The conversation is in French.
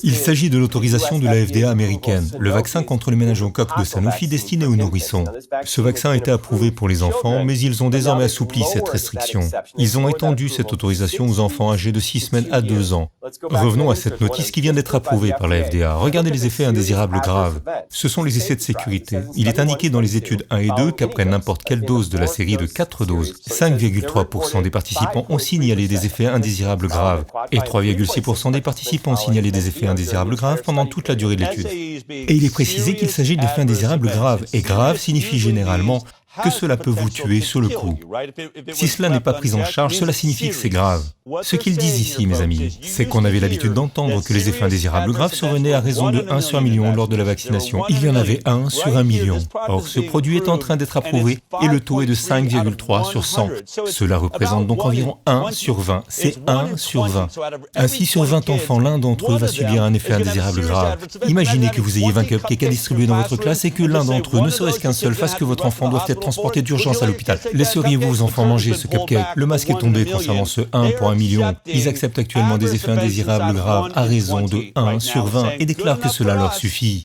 Il s'agit de l'autorisation de la FDA américaine, le vaccin contre le méningocoque de Sanofi destiné aux nourrissons. Ce vaccin a été approuvé pour les enfants, mais ils ont désormais assoupli cette restriction. Ils ont étendu cette autorisation aux enfants âgés de 6 semaines à 2 ans. Revenons à cette notice qui vient d'être approuvée par la FDA. Regardez les effets indésirables graves. Ce sont les essais de sécurité. Il est indiqué dans les études 1 et 2 qu'après n'importe quelle dose de la série de 4 doses, 5,3% des participants ont signalé des effets indésirables graves et 3,6% des participants ont signalé des effets indésirables graves pendant toute la durée de l'étude. Et il est précisé qu'il s'agit d'effets indésirables graves, et grave signifie généralement que cela peut vous tuer sur le coup. Si cela n'est pas pris en charge, cela signifie que c'est grave. Ce qu'ils disent ici, mes amis, c'est qu'on avait l'habitude d'entendre que les effets indésirables graves survenaient à raison de 1 sur 1 million lors de la vaccination. Il y en avait 1 sur 1 million. Or, ce produit est en train d'être approuvé et le taux est de 5,3 sur 100. Cela représente donc environ 1 sur 20. C'est 1 sur 20. Ainsi, sur 20 enfants, l'un d'entre eux va subir un effet indésirable grave. Imaginez que vous ayez 20 cupcakes à distribuer dans votre classe et que l'un d'entre eux, ne serait-ce qu'un seul, fasse que votre enfant doive être transporté d'urgence à l'hôpital. Laisseriez-vous vos enfants manger ce cupcake? Le masque est tombé concernant ce 1 pour 1 million. Ils acceptent actuellement des effets indésirables graves à raison de 1 sur 20 et déclarent que cela leur suffit.